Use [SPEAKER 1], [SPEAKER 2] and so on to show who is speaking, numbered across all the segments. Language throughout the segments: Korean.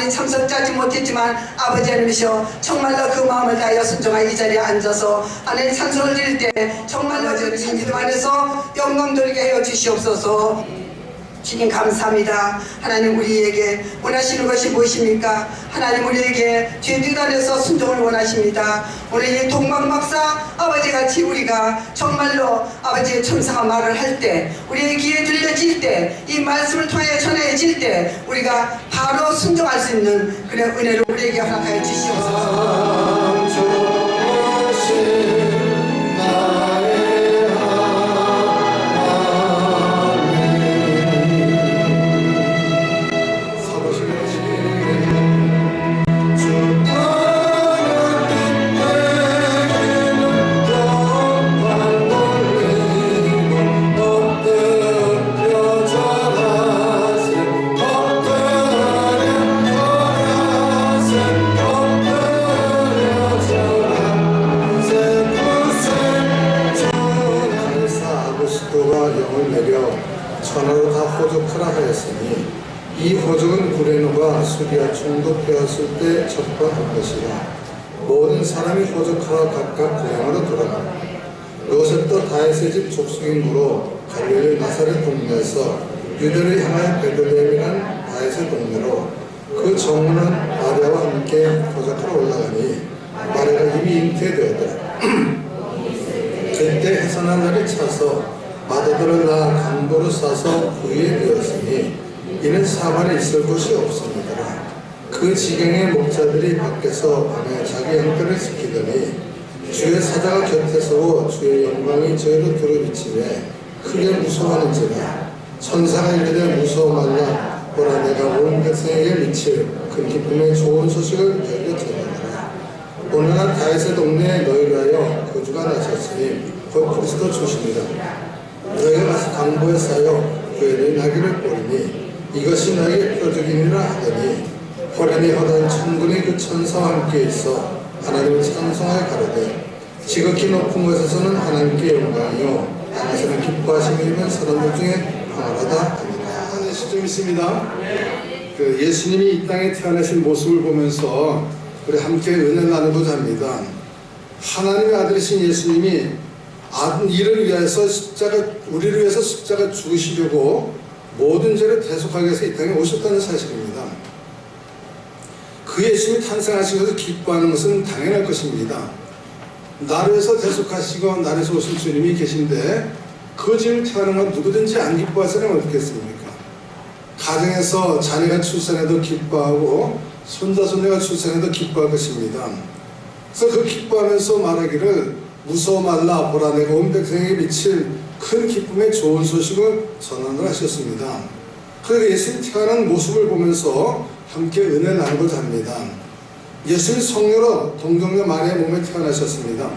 [SPEAKER 1] 많이 참석하지 못했지만 아버지 하나님이시여 정말로 그 마음을 다하여 순종하여 이 자리에 앉아서 하나님 찬송을 드릴 때 정말로 이 믿음 안에서 영광 돌리게 하여 주시옵소서. 주님 감사합니다. 하나님 우리에게 원하시는 것이 무엇입니까? 하나님 우리에게 죄뜻 안에서 순종을 원하십니다. 오늘 이 동방박사 아버지같이 우리가 정말로 아버지의 천사가 말을 할 때 우리의 귀에 들려질 때 이 말씀을 통해 전해질 때 우리가 바로 순종할 수 있는 그런 은혜를 우리에게 허락하여 주시옵소서.
[SPEAKER 2] 천하로 다 호적하라 하였으니 이 호적은 구레노가 수리와 중독되었을 때 접근한 것이라. 모든 사람이 호적하라 각각 고향으로 돌아가. 요셉도 다윗의 집 족속이므로 갈릴리 나사렛 동네에서 유대를 향하여 베들레헴이란 다윗의 동네로 그 정문은 마리아와 함께 호적하러 올라가니 마리아가 이미 잉태되었더라. 그때 해산한 날이 차서 마다들을 낳아 강도로 싸서 구유에 되었으니 이는 사반에 있을 곳이 없습니다. 그 지경의 목자들이 밖에서 밤에 자기 양떼를 지키더니 주의 사자가 곁에 서고 주의 영광이 저희로 들어비치매 크게 무서워하는지라. 천사가 이르되 무서워 말라. 보라 내가 온 백성에게 미칠 큰 기쁨의 좋은 소식을 너희에게 전하노라. 오늘날 다윗의 동네에 너희를 하여 거주가 나셨으니 곧 그리스도 주십니다. 너희가 가서 강보에 쌓여 구원의 나귀를 보리니 이것이 너희의 표적이니라 하더니 호련히 허다한 천군의 그 천사와 함께 있어 하나님을 찬송하여 가로되 지극히 높은 곳에서는 하나님께 영광이요 땅에서는 기뻐하심이 있는 사람들 중에 평안하다. 아멘. 시점 있습니다. 그 예수님이 이 땅에 태어나신 모습을 보면서 우리 함께 은혜 나누고자 합니다. 하나님의 아들이신 예수님이 이를 위해서 우리를 위해서 십자가 죽으시려고 모든 죄를 대속하기 위해서 이 땅에 오셨다는 사실입니다. 그 예수님이 탄생하신 것을 기뻐하는 것은 당연할 것입니다. 나를 위해서 대속하시고 나를 위해서 오신 주님이 계신데 그 주님을 태어나는 건 누구든지 안 기뻐할 사람은 어떻겠습니까? 가정에서 자녀가 출산해도 기뻐하고 손자손녀가 출산해도 기뻐할 것입니다. 그래서 그 기뻐하면서 말하기를 무서워 말라. 보라 내가 온 백성에게 미칠 큰 기쁨의 좋은 소식을 전하노라 하셨습니다. 그래서 예수님 태어난 모습을 보면서 함께 은혜를 나누고자 합니다. 예수님 성녀로 동정녀 마리아 몸에 태어나셨습니다.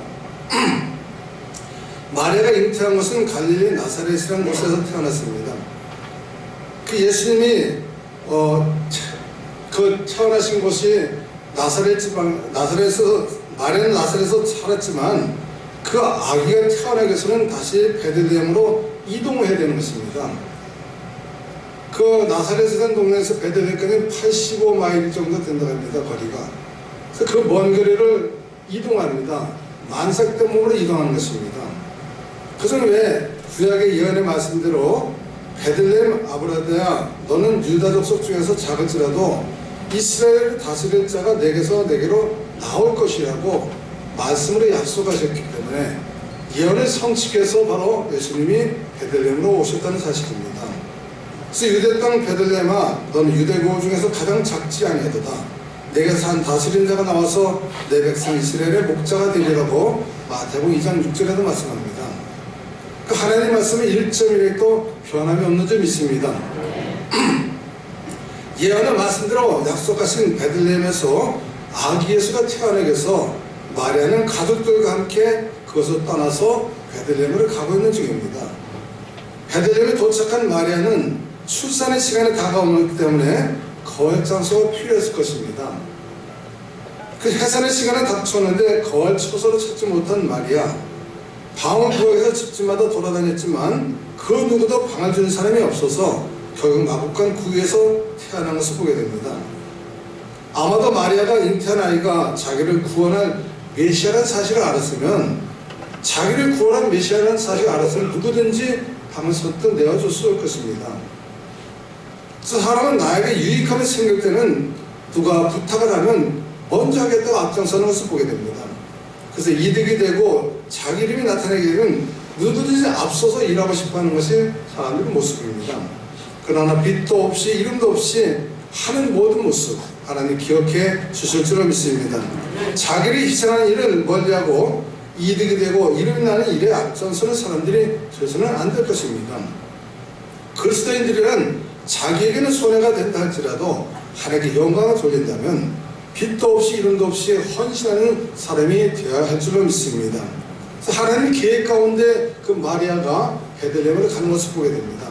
[SPEAKER 2] 마리아가 잉태한 것은 갈릴리 나사렛이라는 곳에서 태어났습니다. 그 예수님이 그 태어나신 곳이 나사렛 지방, 마리아는 나사렛에서 살았지만 그 아기가 태어나기 위해서는 다시 베들레헴으로 이동을 해야 되는 것입니다. 그 나사렛에 산 동네에서 베들레헴까지 85마일 정도 된다고 합니다. 거리가. 그래서 그 먼 거리를 이동합니다. 만삭대목으로 이동하는 것입니다. 그것은 왜 구약의 예언의 말씀대로 베들레헴 아브라다야 너는 유다 족속 중에서 작을지라도 이스라엘을 다스릴 자가 내게서 내게로 나올 것이라고 말씀으로 약속하셨기 때문에 예언을 성취해서 바로 예수님이 베들레헴으로 오셨다는 사실입니다. 그래서 유대 땅 베들레헴아 너는 유대국 중에서 가장 작지 아니하도다. 내게서 한 다스린 자가 나와서 내 백성 이스라엘의 목자가 되리라고 마태복음 2장 6절에도 말씀합니다. 그 하나님의 말씀은 1.1도 변함이 없는 점이 있습니다. 예언의 말씀대로 약속하신 베들레헴에서 아기 예수가 태어나기 위해서 마리아는 가족들과 함께 그것을 떠나서 베들레헴으로 가고 있는 중입니다. 베들레헴에 도착한 마리아는 출산의 시간이 다가오기 때문에 거할 장소가 필요했을 것입니다. 그 해산의 시간은 닥쳤는데 거할 처소를 찾지 못한 마리아, 방을 구하기 위해서 집집마다 돌아다녔지만 그 누구도 방을 주는 사람이 없어서 결국 마국간 구유에서 태어난 것을 보게 됩니다. 아마도 마리아가 잉태한 아이가 자기를 구원할 메시아라는 사실을 알았으면, 자기를 구원할 메시아라는 사실을 알았으면 누구든지 방을 선뜻 내어줄 수 있을 것입니다. 그래서 사람은 나에게 유익하게 생길 때는 누가 부탁을 하면 먼저 하겠다고 앞장서는 것을 보게 됩니다. 그래서 이득이 되고 자기 이름이 나타나게 되면 누구든지 앞서서 일하고 싶어하는 것이 사람들의 모습입니다. 그러나 빛도 없이 이름도 없이 하는 모든 모습 하나님 기억해 주실 줄로 믿습니다. 자기를 희생하는 일을 멀리하고 이득이 되고 이름이 나는 일에 앞장서는 사람들이 되서는 안 될 것입니다. 그리스도인들은 자기에게는 손해가 된다 할지라도 하나님께 영광을 돌린다면 빛도 없이 이름도 없이 헌신하는 사람이 되어야 할 줄로 믿습니다. 그래서 하나님 계획 가운데 그 마리아가 베들레헴으로 가는 것을 보게 됩니다.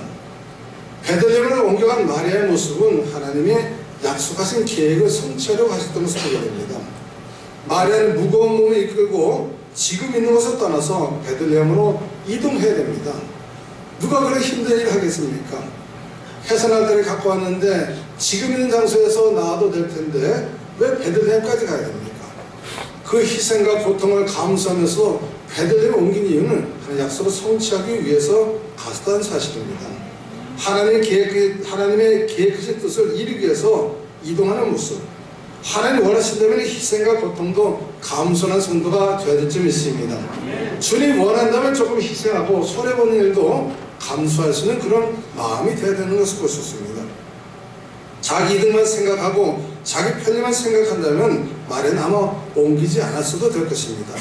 [SPEAKER 2] 베들레헴으로 옮겨간 마리아의 모습은 하나님의 약속하신 계획을 성취하려고 하셨던 것을 보게 됩니다. 마리아는 무거운 몸을 이끌고 지금 있는 곳을 떠나서 베들레헴으로 이동해야 됩니다. 누가 그렇게 힘든 일을 하겠습니까? 해산할 때를 갖고 왔는데 지금 있는 장소에서 나와도 될 텐데 왜 베들레헴까지 가야 됩니까? 그 희생과 고통을 감수하면서 베들레헴에 옮긴 이유는 하나님의 약속을 성취하기 위해서 갔다는 사실입니다. 하나님의 계획하신 뜻을 이루기 위해서 이동하는 모습, 하나님 원하신다면 희생과 고통도 감수하는 성도가 되어야 될 줄 믿습니다. 주님 원한다면 조금 희생하고 손해보는 일도 감수할 수 있는 그런 마음이 되어야 되는 것을 볼 수 있습니다. 자기 이득만 생각하고 자기 편리만 생각한다면 말에는 아마 옮기지 않았어도 될 것입니다.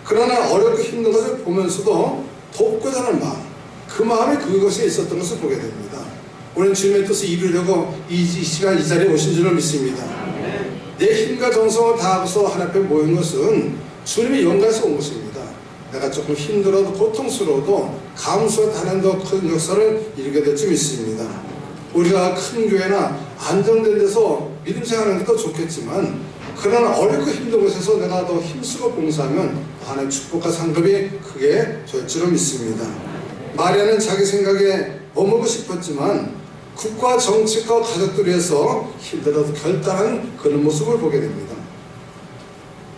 [SPEAKER 2] 그러나 어렵고 힘든 것을 보면서도 돕고자 하는 마음, 그 마음이 그것에 있었던 것을 보게 됩니다. 우리는 주님의 뜻을 이루려고 이 시간 이 자리에 오신 줄을 믿습니다. 내 힘과 정성을 다하고서 하나님 앞에 모인 것은 주님의 영광에서 온 것입니다. 내가 조금 힘들어도 고통스러워도 감수와 하나님 더 큰 역사를 이루게 될 줄 믿습니다. 우리가 큰 교회나 안정된 데서 믿음 생활하는 것도 좋겠지만, 그러나 어렵고 힘든 곳에서 내가 더 힘쓰고 봉사하면 하나님의 축복과 상급이 크게 될 줄을 믿습니다. 마리아는 자기 생각에 머물고 싶었지만 국가 정책과 가족들 위해서 힘들어도 결단한 그런 모습을 보게 됩니다.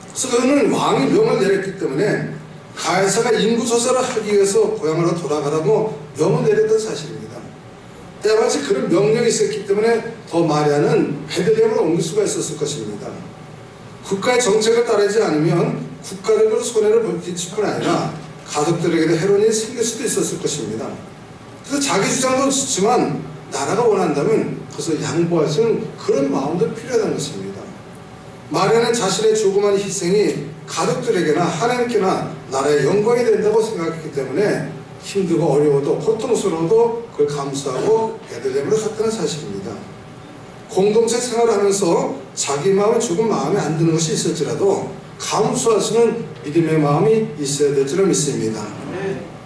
[SPEAKER 2] 그래서 그는 왕이 명을 내렸기 때문에 가야사가 인구조사를 하기 위해서 고향으로 돌아가라고 명을 내렸던 사실입니다. 때마침 그런 명령이 있었기 때문에 더 마리아는 베들레헴으로 옮길 수가 있었을 것입니다. 국가의 정책을 따르지 않으면 국가적으로 손해를 볼 뿐 아니라 가족들에게도 해로운 일이 생길 수도 있었을 것입니다. 그래서 자기 주장도 좋지만 나라가 원한다면 그것을 양보할 수 있는 그런 마음도 필요하다는 것입니다. 마리아는 자신의 조그만 희생이 가족들에게나 하나님께나 나라의 영광이 된다고 생각했기 때문에 힘들고 어려워도 고통스러워도 그걸 감수하고 베들레헴으로 갔다는 사실입니다. 공동체 생활을 하면서 자기 마음에 조금 마음에 안 드는 것이 있을지라도 감수할 수 있는 믿음의 마음이 있어야 될 줄을 믿습니다.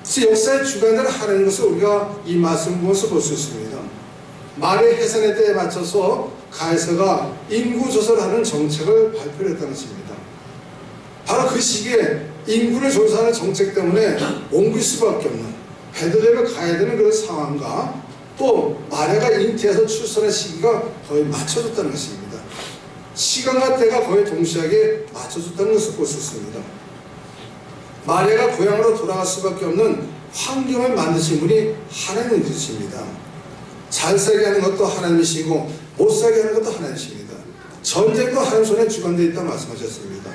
[SPEAKER 2] 그래서 역사의 주관자를 하는 것을 우리가 이 말씀을 보면서 볼 수 있습니다. 말의 해산의 때에 맞춰서 가야사가 인구조사를 하는 정책을 발표했다는 것입니다. 바로 그 시기에 인구를 조사하는 정책 때문에 옮길 수밖에 없는 베들레헴에 가야 되는 그런 상황과 또 마리아가 잉태해서 출산의 시기가 거의 맞춰졌다는 것입니다. 시간과 때가 거의 동시하게 맞춰졌다는 것을 볼 수 있습니다. 마리아가 고향으로 돌아갈 수밖에 없는 환경을 만드신 분이 하나님이십니다. 잘 살게 하는 것도 하나님이시고 못 살게 하는 것도 하나님이십니다. 전쟁도 하나님 손에 주관되어 있다고 말씀하셨습니다.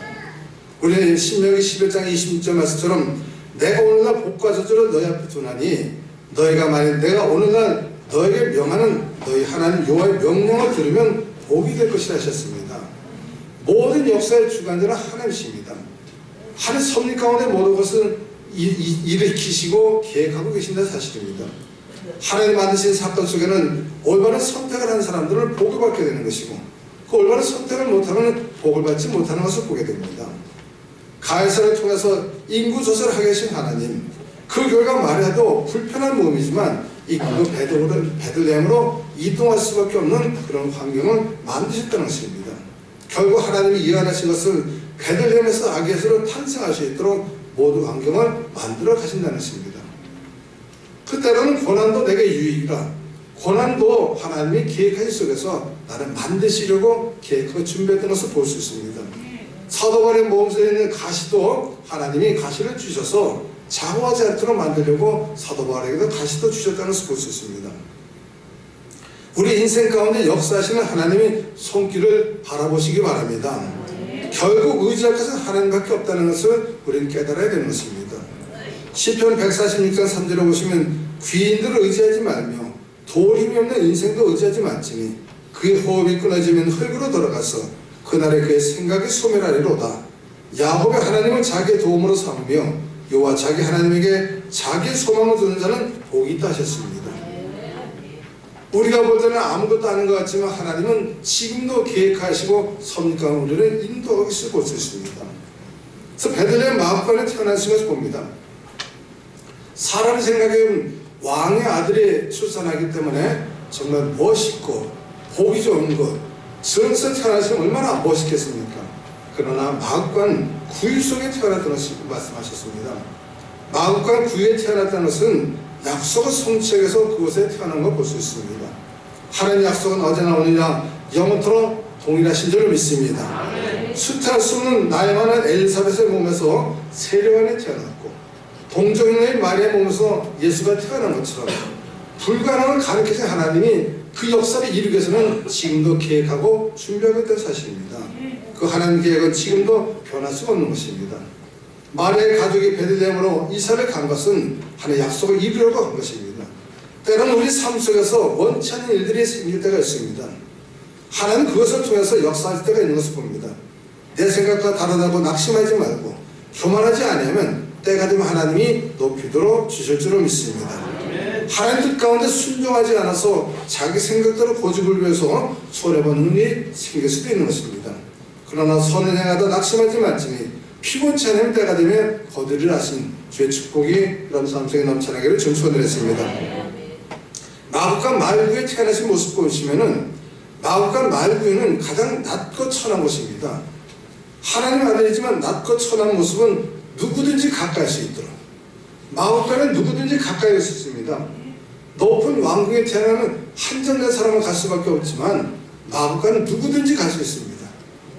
[SPEAKER 2] 우리는 신명기 11장 26절 말씀처럼 내가 오늘날 복과 저주를 너희 앞에 두나니 너희가 만일 내가 오늘날 너에게 명하는 너희 하나님 여호와의 명령을 들으면 복이 될 것이라 하셨습니다. 모든 역사의 주관자는 하나님이십니다. 하나님 섭리 가운데 모든 것은 일으키시고 계획하고 계신다는 사실입니다. 하나님 만드신 사건 속에는 올바른 선택을 하는 사람들을 복을 받게 되는 것이고 그 올바른 선택을 못하면 복을 받지 못하는 것을 보게 됩니다. 가야사를 통해서 인구 조사를 하게 하신 하나님, 그 결과 마리아도 불편한 몸이지만 그 베들레헴으로 이동할 수밖에 없는 그런 환경을 만드셨다는 것입니다. 결국 하나님이 예언하신 것을 베들레헴에서 아기 예수로 탄생할 수 있도록 모든 환경을 만들어 가신다는 것입니다. 그때로는 고난도 내게 유익이라 고난도 하나님이 계획하신 속에서 나를 만드시려고 계획하고 준비했던 것을 볼 수 있습니다. 사도 바울의 몸속에 있는 가시도 하나님이 가시를 주셔서 장화지 않도록 만들려고 사도 바울에게도 가시도 주셨다는 것을 볼 수 있습니다. 우리 인생 가운데 역사하시는 하나님의 손길을 바라보시기 바랍니다. 결국 의지할 것은 하나님밖에 없다는 것을 우리는 깨달아야 되는 것입니다. 시편 146장 3절에 보시면 귀인들을 의지하지 말며 도울 힘이 없는 인생도 의지하지 말지니 그의 호흡이 끊어지면 흙으로 돌아가서 그날에 그의 생각이 소멸하리로다. 야곱의 하나님을 자기의 도움으로 삼으며 여호와 자기 하나님에게 자기의 소망을 두는 자는 복이 있다 하셨습니다. 우리가 볼 때는 아무것도 아닌 것 같지만 하나님은 지금도 계획하시고 섭리가운 우리를 인도하고 있을 볼 수 있습니다. 그래서 베들레헴 마을간에 태어나신 것을 봅니다. 사람 생각에는 왕의 아들이 출산하기 때문에 정말 멋있고 보기 좋은 것, 저런서 태어나시면 얼마나 멋있겠습니까? 그러나 마국간 구유 속에 태어났다는 것을 말씀하셨습니다. 마국간 구유에 태어났다는 것은 약속을 성취하기 위해서 그곳에 태어난 걸 볼 수 있습니다. 하나님의 약속은 어제나 오늘이나 영원토록 동일하신 줄을 믿습니다. 수탈 수 없는 나이 많은 엘리사벳의 몸에서 세례관이 태어났고 동정녀의 마리아의 몸에서 예수가 태어난 것처럼 불가능을 가르치신 하나님이 그 역사를 이루기 위해서는 지금도 계획하고 준비하고 있다는 사실입니다. 그 하나님 계획은 지금도 변할 수가 없는 것입니다. 마리아의 가족이 베들레헴으로 이사를 간 것은 하나님의 약속을 이루려고 한 것입니다. 때로는 우리 삶 속에서 원치 않는 일들이 생길 때가 있습니다. 하나님은 그것을 통해서 역사할 때가 있는 것을 봅니다. 내 생각과 다르다고 낙심하지 말고 교만하지 않으면 때가 되면 하나님이 높이도록 주실 줄을 믿습니다. 하나님 뜻 가운데 순종하지 않아서 자기 생각대로 고집을 위해서 손해보는 일이 생길 수도 있는 것입니다. 그러나 선을 행하다 낙심하지 말지니 피곤치 않으면 때가 되면 거두리라 하신 주의 축복이 여러분 삶 속에 넘쳐나기를 축원드렸습니다. 마국간 말구에 태어나신 모습 보시면은 마국간 말구에는 가장 낮고 천한 곳입니다. 하나님 아들이지만 낮고 천한 모습은 누구든지 가까이 할 수 있도록 마국간은 누구든지 가까이 할 수 있습니다. 높은 왕궁에 태어나면 한정된 사람은 갈 수밖에 없지만 마국간은 누구든지 갈 수 있습니다.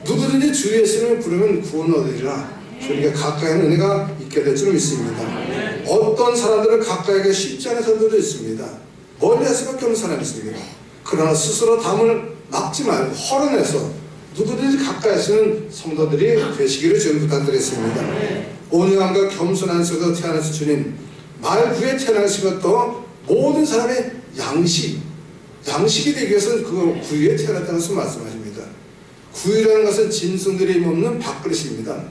[SPEAKER 2] 누구든지 주 예수님을 부르면 구원 얻으리라. 주님께 가까이 하는 은혜가 있게 될 줄 믿습니다. 어떤 사람들은 가까이 하기가 쉽지 않은 사람들도 있습니다. 멀리 할 수밖에 없는 사람이 있습니다. 그러나 스스로 담을 막지 말고 헐어내서 누구든지 가까이 하시는 성도들이 되시기를 주님 부탁드리겠습니다. 온유함과 겸손한 속에서 태어나신 주님, 말구에 태어나신 것도 모든 사람의 양식이 되기 위해서는 그 구유에 태어났다는 것을 말씀하십니다. 구유라는 것은 짐승들이 먹는 밥그릇입니다.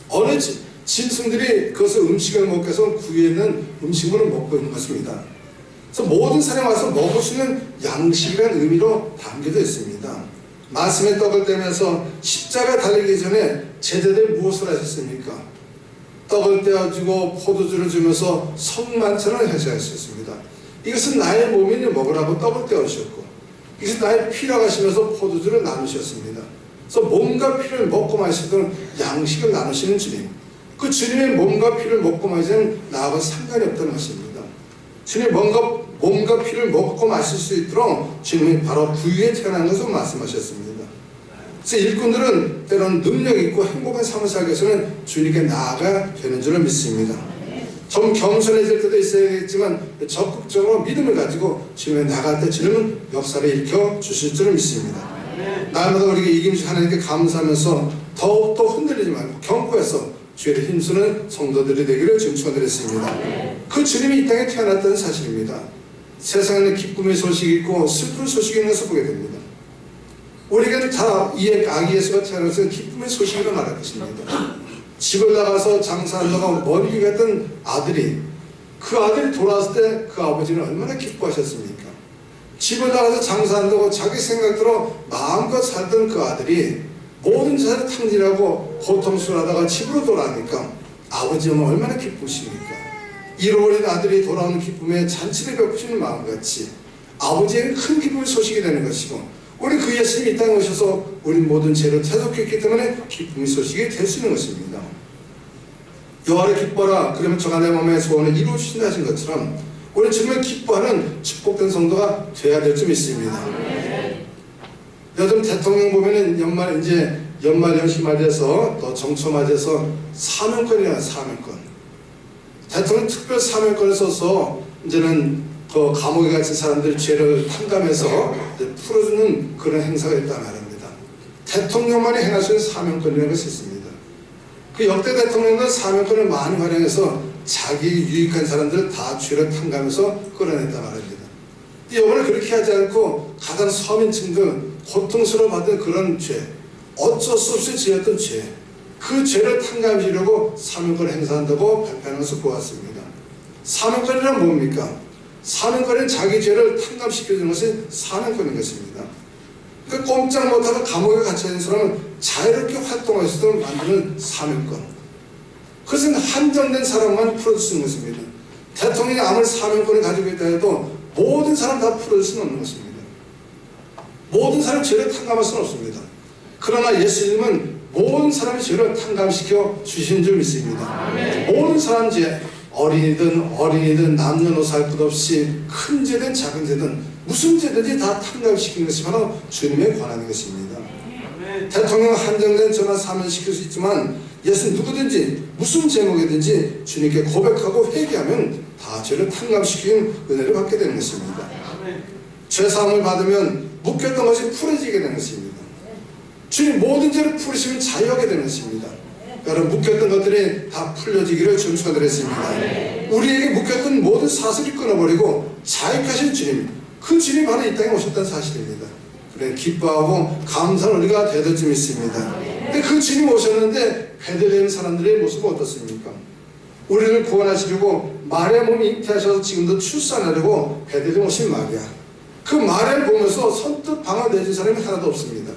[SPEAKER 2] 어느 짐승들이 그것을 음식을 먹기 위해서 구유에 있는 음식물을 먹고 있는 것입니다. 그래서 모든 사람이 와서 먹을 수 있는 양식이라는 의미로 담겨져 있습니다. 말씀의 떡을 떼면서 십자가 달리기 전에 제자들이 무엇을 하셨습니까? 떡을 떼어주고 포도주를 주면서 성만찬을 하셨습니다. 이것은 나의 몸이니 먹으라고 떡을 떼어주셨고 이것은 나의 피라고 하시면서 포도주를 나누셨습니다. 그래서 몸과 피를 먹고 마시던 양식을 나누시는 주님, 그 주님의 몸과 피를 먹고 마시는 나하고 상관이 없다는 것입니다. 주님의 몸과 피를 먹고 마실 수 있도록 주님이 바로 구유에 태어난 것을 말씀하셨습니다. 그래서 일꾼들은 때로는 능력 있고 행복한 삶을 살기 위해서는 주님께 나아가야 되는 줄을 믿습니다. 좀 겸손해질 때도 있어야겠지만 적극적으로 믿음을 가지고 주님에 나갈 때 주님은 역사를 일으켜 주실 줄을 믿습니다. 날마다 우리에게 이김씩 하나님께 감사하면서 더욱더 흔들리지 말고 경고해서 주의를 힘쓰는 성도들이 되기를 주님 축원드렸습니다. 그 주님이 이 땅에 태어났다는 사실입니다. 세상에는 기쁨의 소식이 있고 슬픈 소식이 있는 것을 보게 됩니다. 우리에게는 다 아기 예수가 태어나서 기쁨의 소식으로 말할 것입니다. 집을 나가서 장사한다고 멀리 갔던 아들이 그 아들이 돌아왔을 때 그 아버지는 얼마나 기뻐하셨습니까? 집을 나가서 장사한다고 자기 생각대로 마음껏 살던 그 아들이 모든 자를 탕진하고 고통스러워하다가 집으로 돌아오니까 아버지는 얼마나 기쁘십니까? 잃어버린 아들이 돌아오는 기쁨에 잔치를 베푸시는 마음같이 아버지에게 큰 기쁨의 소식이 되는 것이고 우리 그 예수님이 이 땅에 오셔서 우리 모든 죄를 대속했기 때문에 기쁨의 소식이 될 수 있는 것입니다. 여호와를 기뻐라 그러면 저가 내 몸의 소원을 이루어주신다 하신 것처럼
[SPEAKER 3] 우리 주님을 기뻐하는 축복된 성도가 돼야 될 줄 믿습니다. 요즘 대통령 보면은 연말 연시 맞이해서 또 정초 맞이해서 사명권이야, 사명권. 대통령 특별 사명권을 써서 이제는 그 감옥에 갇힌 사람들 죄를 탕감해서 풀어주는 그런 행사가 있단 말입니다. 대통령만이 행할 수 있는 사명권이라는 것이 있습니다. 그 역대 대통령은 사명권을 많이 활용해서 자기 유익한 사람들 다 죄를 탕감해서 끌어냈단 말입니다. 이번에 그렇게 하지 않고 가장 서민층들 고통스러워 받는 그런 죄, 어쩔 수 없이 지었던 죄, 그 죄를 탕감시키려고 사명권을 행사한다고 발표하는 것을 보았습니다. 사명권이란 뭡니까? 사명권은 자기 죄를 탕감시켜주는 것이 사명권인 것입니다. 그 꼼짝 못하고 감옥에 갇혀있는 사람은 자유롭게 활동할 수 있도록 만드는 사명권. 그것은 한정된 사람만 풀어줄 수 있는 것입니다. 대통령이 아무리 사명권을 가지고 있다 해도 모든 사람 다 풀어줄 수는 없는 것입니다. 모든 사람 죄를 탕감할 수는 없습니다. 그러나 예수님은 모든 사람의 죄를 탕감시켜 주신 줄 믿습니다. 모든 사람 죄, 어린이든 남녀노소 할 것 없이 큰 죄든 작은 죄든 무슨 죄든지 다 탕감시키는 것이 바로 주님의 권한인 것입니다. 대통령 한정된 죄만 사면시킬 수 있지만 예수 누구든지 무슨 제목이든지 주님께 고백하고 회개하면 다 죄를 탕감시키는 은혜를 받게 되는 것입니다. 죄사함을 받으면 묶였던 것이 풀어지게 되는 것입니다. 주님 모든 죄를 풀으시면 자유하게 되는 것입니다. 여러분 묶였던 것들이 다 풀려지기를 주님 축원드렸습니다. 우리에게 묶였던 모든 사슬을 끊어버리고 자유하신 주님, 그 주님이 바로 이 땅에 오셨다는 사실입니다. 그래 기뻐하고 감사한 우리가 되될 줄 믿습니다. 근데 그 주님이 오셨는데 베들레헴 사람들의 모습은 어떻습니까? 우리를 구원하시려고 마리아 몸이 잉태하셔서 지금도 출산하려고 베들레헴 오신 마리아, 그 마리아를 보면서 선뜻 방을 내준 사람이 하나도 없습니다.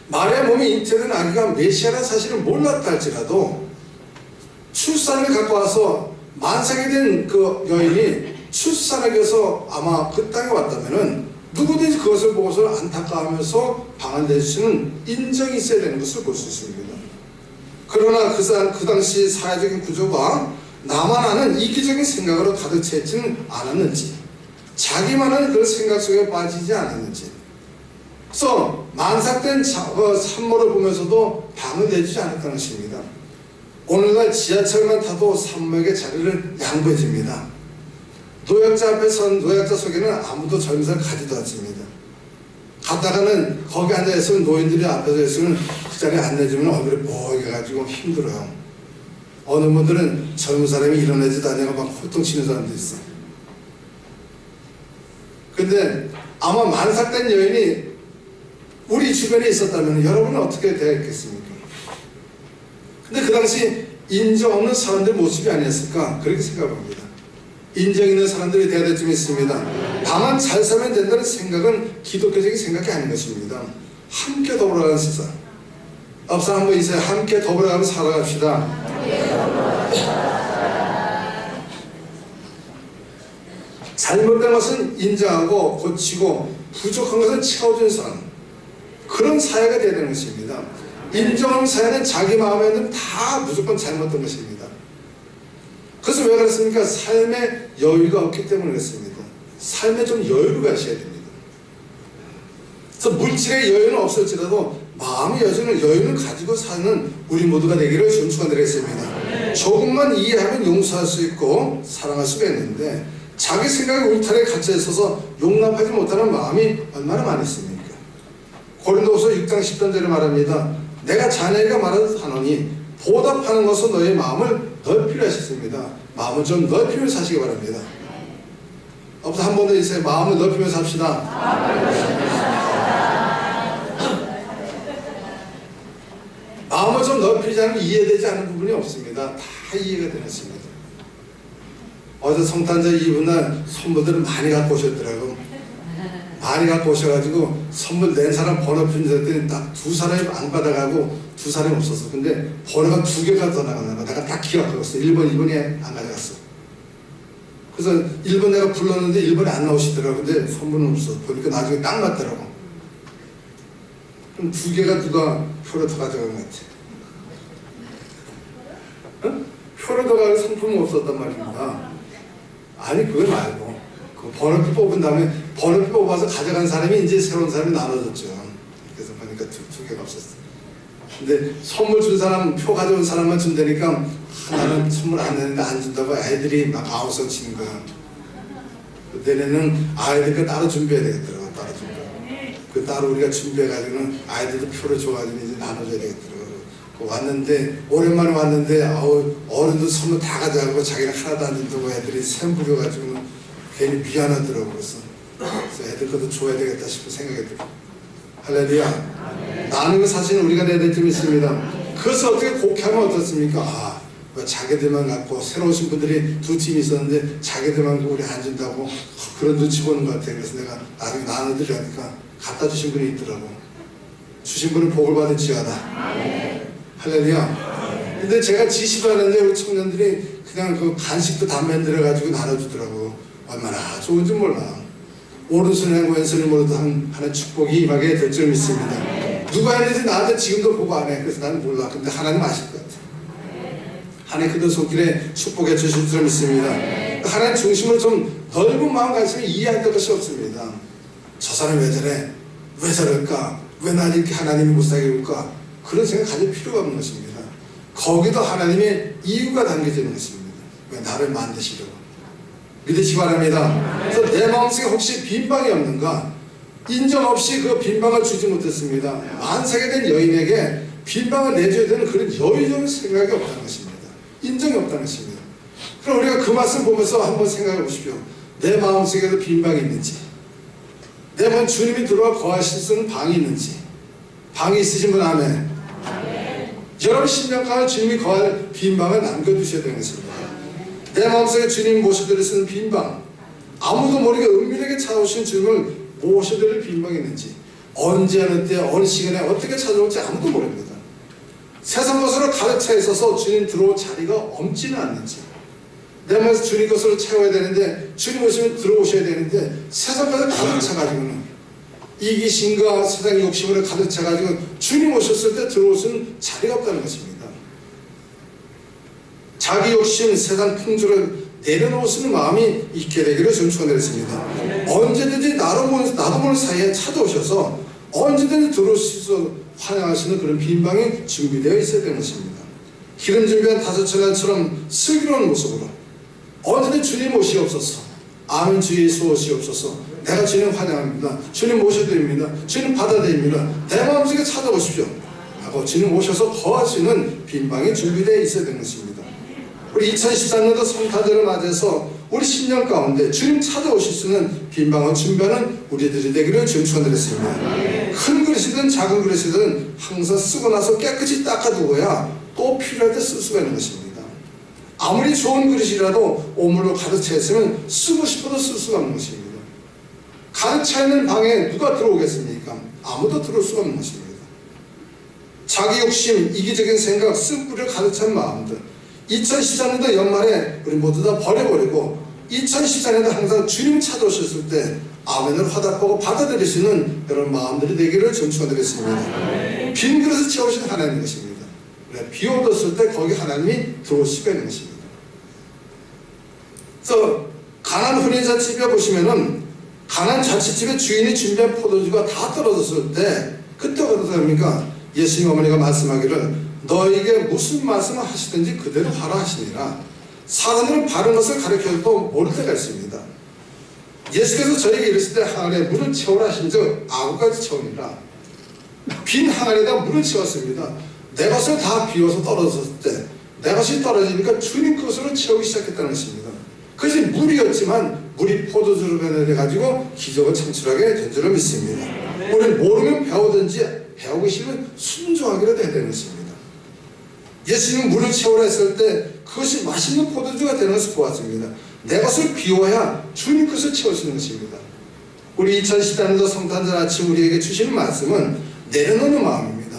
[SPEAKER 3] 마리아 몸이 잉태된 아기가 메시아라는 사실을 몰랐다 할지라도 출산을 갖고 와서 만삭이 된 그 여인이 출산하기 위해서 아마 그 땅에 왔다면은 누구든지 그것을 보고서 안타까워하면서 방을 내주시는 인정이 있어야 되는 것을 볼 수 있습니다. 그러나 그 당시 사회적인 구조가 나만 아는 이기적인 생각으로 가득 차 있지는 않았는지, 자기만은 그 생각 속에 빠지지 않았는지, 그래서 만삭된 산모를 보면서도 방을 내주지 않았다는 것입니다. 오늘날 지하철만 타도 산모에게 자리를 양보해 줍니다. 노약자 앞에 선 노약자 속에는 아무도 젊은 사람 가지도 않습니다. 갔다가는 거기 앉아있으면 노인들이 앞에서 있으면 그 자리에 안 내주면 얼굴이 뽀개 가지고 힘들어요. 어느 분들은 젊은 사람이 일어나지도 않냐고 막 호통치는 사람도 있어요. 근데 아마 만삭된 여인이 우리 주변에 있었다면 여러분은 어떻게 대했겠습니까? 근데 그 당시 인정 없는 사람들의 모습이 아니었을까 그렇게 생각합니다. 인정 있는 사람들이 되어야 될 줄 믿습니다. 다만 잘 살면 된다는 생각은 기독교적인 생각이 아닌 것입니다. 함께 더불어가는 세상. 앞서 한번 인사해. 함께 더불어가며 살아갑시다. 잘못된 것은 인정하고 고치고 부족한 것은 채워주는 사람, 그런 사회가 되어야 되는 것입니다. 인정하는 사회는 자기 마음에는 다 무조건 잘못된 것입니다. 그래서 왜 그렇습니까? 삶에 여유가 없기 때문에 그렇습니다. 삶에 좀 여유가 있어야 됩니다. 그래서 물질의 여유는 없을지라도 마음의 여유는 가지고 사는 우리 모두가 되기를 주님 축원드리겠습니다. 조금만 이해하면 용서할 수 있고 사랑할 수가 있는데 자기 생각에 울타리에 갇혀 있어서 용납하지 못하는 마음이 얼마나 많이 있습니까? 고린도후서 6장 10절에 말합니다. 내가 자네에게 말하노니 보답하는 것은 너의 마음을 넓히려 하셨습니다. 마음을 좀 넓히며 사시기 바랍니다. 앞서 한 번 더 있어요. 마음을 넓히며 삽시다. 마음을 좀 넓히지 않으면 이해되지 않는 부분이 없습니다. 다 이해가 되겠습니다. 어제 성탄절 이브날 선물들을 많이 갖고 오셨더라고. 많이 갖고 오셔가지고 선물 낸 사람 번호 표시했더니 딱 두 사람이 안 받아가고 두 사람이 없었어. 근데 번호가 두 개가 더 나갔나 봐. 내가 딱 기억하고 있어. 1번, 2번이 안 가져갔어. 그래서 1번 내가 불렀는데 1번이 안 나오시더라고. 근데 선물은 없어. 보니까 나중에 딱 맞더라고. 그럼 두 개가 누가 표를 더 가져간 것 같아. 어? 표를 더 가서 상품은 없었단 말입니다. 아니 그거 말고 그 번호표 뽑은 다음에 번호표 뽑아서 가져간 사람이 이제 새로운 사람이 나눠졌죠. 그래서 보니까 두 개가 없었어요. 근데 선물 준 사람, 표 가져온 사람만 준다니까 나는 선물 안 내는데 안 준다고 애들이 막 아우성 치는 거야. 내년은 아이들 거 따로 준비해야 되겠더라고. 따로 준비해. 그 따로 우리가 준비해가지고는 아이들도 표를 줘가지고 이제 나눠줘야 되겠더라고. 왔는데 오랜만에 왔는데 어른들 선물 다 가져가고 자기는 하나도 안 준다고 애들이 샘 부려가지고는 괜히 미안하더라고. 그래서 애들 것도 줘야 되겠다 싶은 생각이 들어. 할렐루야. 나는 그 사실은 우리가 내야 될 점이 있습니다. 그것을 어떻게 곡해하면 어떻습니까? 왜 자기들만 갖고 새로 오신 분들이 두 팀이 있었는데 자기들만 갖고 우리 안 준다고 그런 눈치 보는 것 같아요. 그래서 내가 나중에 나눠드리려니까 갖다 주신 분이 있더라고. 주신 분은 복을 받을지어다. 할렐루야. 근데 제가 지시도 하는데 우리 청년들이 그냥 그 간식도 다 만들어가지고 나눠주더라고. 얼마나 좋은지 몰라. 오른손에 왼손에 모두 하는 축복이 임하게 될 줄 믿습니다. 누가 했는지 나한테 지금도 보고 안 해. 그래서 나는 몰라. 근데 하나님 아실 것 같아. 하나님 그들 손길에 축복해 주실 줄 믿습니다. 하나님 중심으로 좀 넓은 마음가짐이 이해할 것이 없습니다. 저 사람 왜 저래? 왜 저럴까? 왜 나를 이렇게 하나님이 못살게 해볼까? 그런 생각 가질 필요가 없는 것입니다. 거기도 하나님의 이유가 담겨지는 것입니다. 왜 나를 만드시려고. 믿으시기 바랍니다. 그래서 내 마음속에 혹시 빈방이 없는가? 인정 없이 그 빈방을 주지 못했습니다. 만삭이 된 여인에게 빈방을 내줘야 되는 그런 여유적인 생각이 없다는 것입니다. 인정이 없다는 것입니다. 그럼 우리가 그 말씀 보면서 한번 생각해 보십시오. 내 마음속에도 빈방이 있는지, 내 마음 주님이 들어와 거하실 수 있는 방이 있는지. 방이 있으신 분 아멘. 여러분 10년간 주님이 거할 빈방을 남겨두셔야 되는 것입니다. 내 마음속에 주님 모셔드릴 수 있는 빈방, 아무도 모르게 은밀하게 찾아오신 주님을 모셔드릴 빈방이 있는지, 언제 어느 때 어느 시간에 어떻게 찾아올지 아무도 모릅니다. 세상 것으로 가득차 있어서 주님 들어올 자리가 없지는 않는지, 내 마음에서 주님 것으로 채워야 되는데 주님 오시면 들어오셔야 되는데 세상 것을 가득 차가지고는 이기심과 세상 욕심으로 가득 차가지고 주님 오셨을 때 들어올 수 있는 자리가 없다는 것입니다. 자기 욕심, 세상 풍조를 내려놓을 수 있는 마음이 있게 되기를 좀 축원드렸습니다. 언제든지 나도 모르는 사이에 찾아오셔서 언제든지 들어올 수 있어 환영하시는 그런 빈방이 준비되어 있어야 되는 것입니다. 기름 준비한 다섯 천년처럼 슬기로운 모습으로 언제든지 주님 오시옵소서. 아멘 주 예수 오시옵소서. 내가 주님 환영합니다. 주님 모셔드립니다. 주님 받아들입니다. 내 마음속에 찾아오십시오 하고 주님 오셔서 거하시는 빈방이 준비되어 있어야 되는 것입니다. 우리 2013년도 성탄절을 맞이해서 우리 10년 가운데 주님 찾아오실 수 있는 빈방을 준비하는 우리들이 되기를 주님 축원드렸습니다. 큰 그릇이든 작은 그릇이든 항상 쓰고 나서 깨끗이 닦아두어야 또 필요할 때 쓸 수가 있는 것입니다. 아무리 좋은 그릇이라도 오물로 가득 차 있으면 쓰고 싶어도 쓸 수가 없는 것입니다. 가득 차 있는 방에 누가 들어오겠습니까? 아무도 들어올 수가 없는 것입니다. 자기 욕심, 이기적인 생각, 쓴뿌리를 가득 찬 마음들, 2014년도 연말에 우리 모두 다 버려버리고 2014년도 항상 주님 찾아오셨을 때 아멘을 화답하고 받아들일 수 있는 여러분 마음들이 되기를 좀 축원드리겠습니다. 빈 그릇을 채우신 하나님인 것입니다. 비 얻었을 때 거기 하나님이 들어올 수가 있는 것입니다. 그래서 가난 혼인잔치집에 보시면은 가난 잔치집의 주인이 준비한 포도주가 다 떨어졌을 때 그때 어떻게 합니까? 예수님 어머니가 말씀하기를 너에게 무슨 말씀을 하시든지 그대로 하라 하시니라. 사람들은 바른 것을 가르쳐도 모를 때가 있습니다. 예수께서 저에게 이르실 때 항아리에 물을 채우라 하신즉 아구까지 채우니라. 빈 항아리에다 물을 채웠습니다. 내 것을 다 비워서 떨어졌을 때 내 것이 떨어지니까 주님 것으로 채우기 시작했다는 것입니다. 그것이 물이었지만 물이 포도주로 변해가지고 기적을 창출하게 된 줄을 믿습니다. 우리는 모르면 배우든지 배우기 싫으면 순종하기로 돼야 되는 것입니다. 예수님은 물을 채우라 했을 때 그것이 맛있는 포도주가 되는 것을 보았습니다. 내 것을 비워야 주님 것을 채울 수 있는 것입니다. 우리 2014년도 성탄절 아침 우리에게 주시는 말씀은 내려놓는 마음입니다.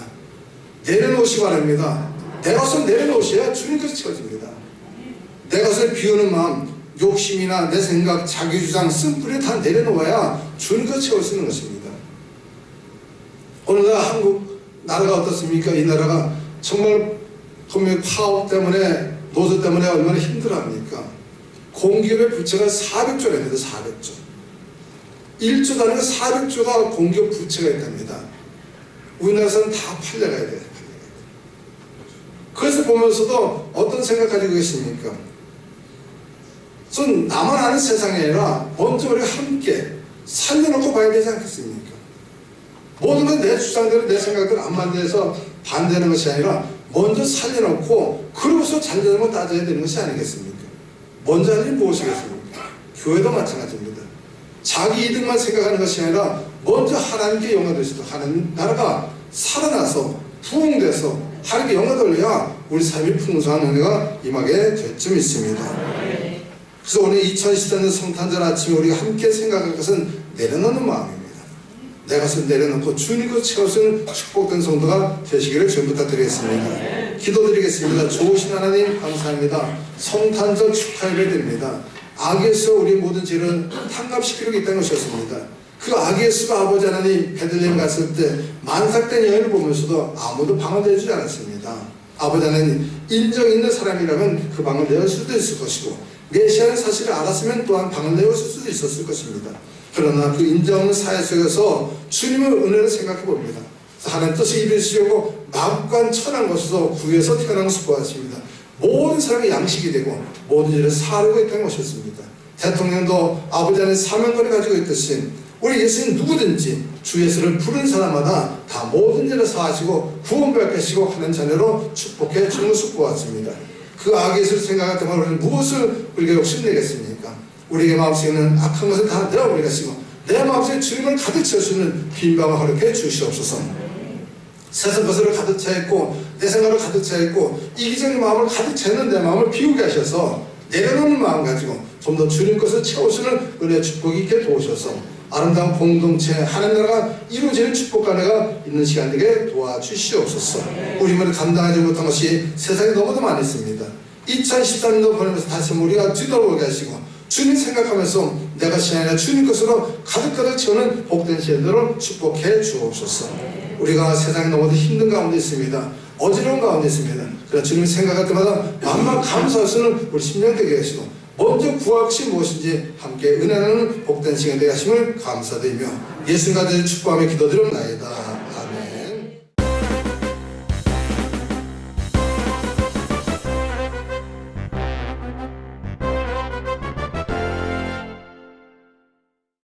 [SPEAKER 3] 내려놓으시기 바랍니다. 내 것을 내려놓으셔야 주님 것을 채워집니다. 내 것을 비우는 마음, 욕심이나 내 생각, 자기주장, 쓴뿌리 다 내려놓아야 주님 것을 채울 수 있는 것입니다. 오늘날 한국 나라가 어떻습니까? 이 나라가 정말 파업 때문에 노조 때문에 얼마나 힘들어합니까? 공기업의 부채가 400조가 있는데 400조. 1조 단위가 400조가 공기업 부채가 있답니다. 우리나라에서는 다 팔려가야 돼요. 그래서 보면서도 어떤 생각 가지고 계십니까? 전 나만 아는 세상이 아니라 먼저 우리가 함께 살려놓고 봐야 되지 않겠습니까? 모든 건 내 주장대로 내 생각대로 안 만들어서 반대하는 것이 아니라 먼저 살려놓고 그러고서 잘되는 따져야 되는 것이 아니겠습니까? 먼저 하는 일이 무엇이겠습니까? 교회도 마찬가지입니다. 자기 이득만 생각하는 것이 아니라 먼저 하나님께 영광 돌리시도 하나님 나라가 살아나서 부흥돼서 하나님께 영광 돌려야 우리 삶이 풍성한 은혜가 임하게 될 점 있습니다. 그래서 오늘 2014년 성탄절 아침에 우리가 함께 생각할 것은 내려놓는 마음입니다. 내 것을 내려놓고 주님 것 채워주는 축복된 성도가 되시기를 주님 부탁드리겠습니다. 기도드리겠습니다. 좋으신 하나님 감사합니다. 성탄절 축하 예배 드립니다. 아기에서 우리 모든 죄를 탕감시키려고 있다는 것이었습니다. 그 아기에서가 아버지 하나님 베들레헴 갔을 때 만삭된 여인을 보면서도 아무도 방을 내주지 않았습니다. 아버지 하나님 인정 있는 사람이라면 그 방을 내줄 수도 있을 것이고 메시아의 사실을 알았으면 또한 방을 내줄 수도 있었을 것입니다. 그러나 그 인정 없는 사회 속에서 주님의 은혜를 생각해 봅니다. 하나님 뜻을 이루시려고 마음과 천한 것에서 구에서 태어난 것을 보았습니다. 모든 사람이 양식이 되고 모든 일을 사르고 있다는 것이었습니다. 대통령도 아버지 안에 사명권을 가지고 있듯이 우리 예수님 누구든지 주 예수를 부른 사람마다 다 모든 일을 사하시고 구원받게 하시고 하는 자녀로 축복해 주는 것을 보았습니다. 그 악의 예수를 생각할 때만 우리는 무엇을 우리가 욕심내겠습니까? 우리의 마음속에 있는 악한 것을 다 내어버리겠으며 내 마음속에 주님을 가득 채우시는 빈방을 허락해 주시옵소서. 세상 것으로 가득 차 있고 내 생각으로 가득 차 있고 이기적인 마음을 가득 차 있는 내 마음을 비우게 하셔서 내려놓는 마음 가지고 좀 더 주님 것을 채우시는 은혜 축복이 있게 도우셔서 아름다운 공동체 하나님 나라가 이루어지는 축복과 은혜가 있는 시간 되게 도와주시옵소서. 우리만 감당하지 못한 것이 세상에 너무도 많이 있습니다. 2013년도 보내면서 다시 우리가 뒤돌아보게 하시고 주님 생각하면서 내 것이 아니라 주님 것으로 가득가득 채우는 복된 시간들을 축복해 주옵소서. 우리가 세상에 너무도 힘든 가운데 있습니다. 어지러운 가운데 있습니다. 그러나 주님 생각할 때마다 마음만 감사할 수 있는 우리 심령 되게 하시고 먼저 구할 것이 무엇인지 함께 은혜 나누는 복된 시간 되게 하심을 감사드리며 예수님과 축복하며 기도드립나이다.